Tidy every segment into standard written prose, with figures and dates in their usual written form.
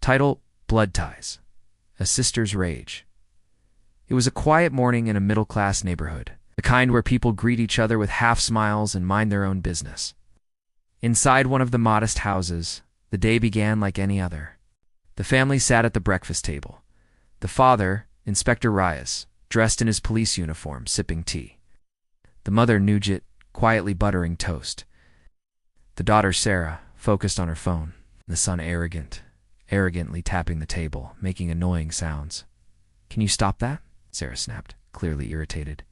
Title: Blood Ties. A Sister's Rage. It was a quiet morning in a middle-class neighborhood, the kind where people greet each other with half-smiles and mind their own business. Inside one of the modest houses, the day began like any other. The family sat at the breakfast table. The father, Inspector Reyes, dressed in his police uniform, sipping tea. The mother, Nugent, quietly buttering toast. The daughter, Sarah, focused on her phone. The son, arrogantly tapping the table, making annoying sounds. "Can you stop that?" Sarah snapped, clearly irritated.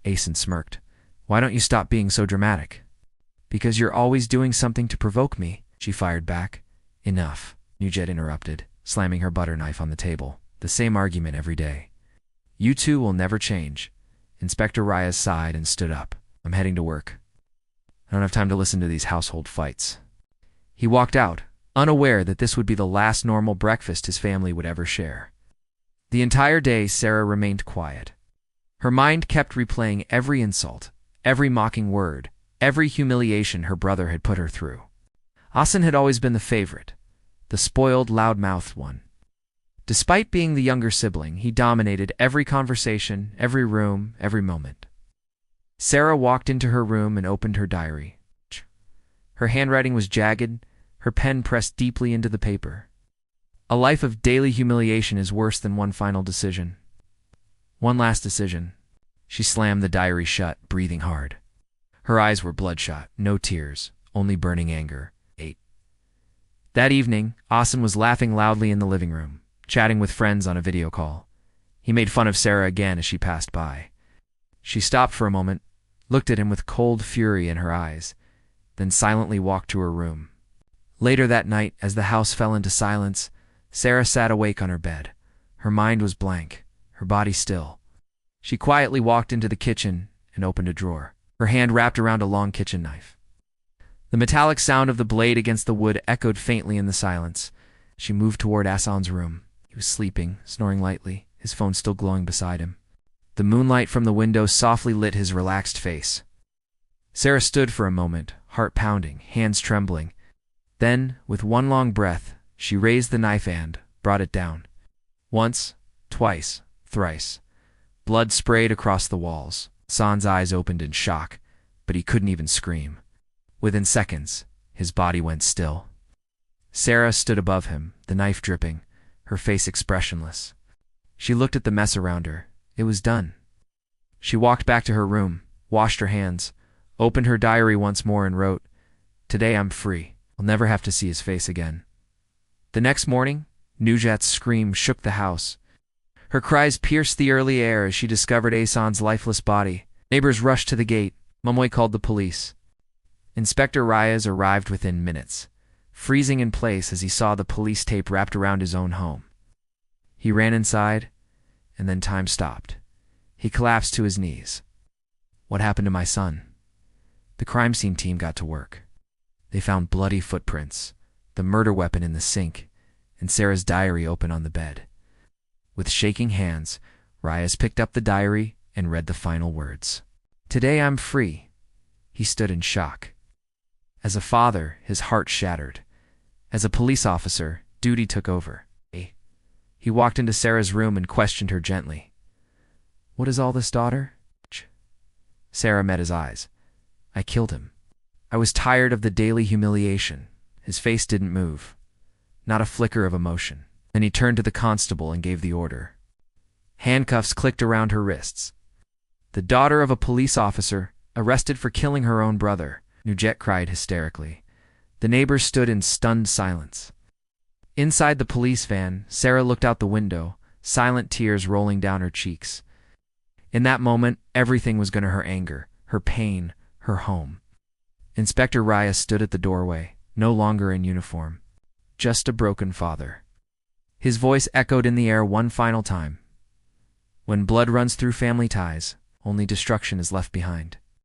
Asen smirked. "Why don't you stop being so dramatic?" "Because you're always doing something to provoke me," she fired back. "Enough," Nugent interrupted, slamming her butter knife on the table. "The same argument every day. You two will never change." Inspector Reyes sighed and stood up. "I'm heading to work. I don't have time to listen to these household fights." He walked out, unaware that this would be the last normal breakfast his family would ever share. The entire day, Sarah remained quiet. Her mind kept replaying every insult, every mocking word, every humiliation her brother had put her through. Asen had always been the favorite, the spoiled, loud-mouthed one. Despite being the younger sibling, he dominated every conversation, every room, every moment. Sarah walked into her room and opened her diary. Her handwriting was jagged, her pen pressed deeply into the paper. A life of daily humiliation is worse than one final decision. One last decision. She slammed the diary shut, breathing hard. Her eyes were bloodshot, no tears, only burning anger. 8. That evening, Asen was laughing loudly in the living room, chatting with friends on a video call. He made fun of Sarah again as she passed by. She stopped for a moment, looked at him with cold fury in her eyes, then silently walked to her room. Later that night, as the house fell into silence, Sarah sat awake on her bed. Her mind was blank, her body still. She quietly walked into the kitchen and opened a drawer, her hand wrapped around a long kitchen knife. The metallic sound of the blade against the wood echoed faintly in the silence. She moved toward Asen's room. He was sleeping, snoring lightly, his phone still glowing beside him. The moonlight from the window softly lit his relaxed face. Sarah stood for a moment, heart pounding, hands trembling. Then, with one long breath, she raised the knife and brought it down. Once, twice, thrice. Blood sprayed across the walls. Asen's eyes opened in shock, but he couldn't even scream. Within seconds, his body went still. Sarah stood above him, the knife dripping, her face expressionless. She looked at the mess around her. It was done. She walked back to her room, washed her hands, opened her diary once more and wrote, "Today I'm free. I'll never have to see his face again." The next morning, Nujat's scream shook the house. Her cries pierced the early air as she discovered Asen's lifeless body. Neighbors rushed to the gate. Mamoy called the police. Inspector Reyes arrived within minutes, freezing in place as he saw the police tape wrapped around his own home. He ran inside, and then time stopped. He collapsed to his knees. "What happened to my son?" The crime scene team got to work. They found bloody footprints, the murder weapon in the sink, and Sarah's diary open on the bed. With shaking hands, Reyes picked up the diary and read the final words. "Today I'm free." He stood in shock. As a father, his heart shattered. As a police officer, duty took over. He walked into Sarah's room and questioned her gently. "What is all this, daughter?" Sarah met his eyes. "I killed him. I was tired of the daily humiliation." His face didn't move. Not a flicker of emotion. Then he turned to the constable and gave the order. Handcuffs clicked around her wrists. The daughter of a police officer, arrested for killing her own brother, Nugent cried hysterically. The neighbors stood in stunned silence. Inside the police van, Sarah looked out the window, silent tears rolling down her cheeks. In that moment, everything was going to her anger, her pain, her home. Inspector Reyes stood at the doorway, no longer in uniform. Just a broken father. His voice echoed in the air one final time. "When blood runs through family ties, only destruction is left behind."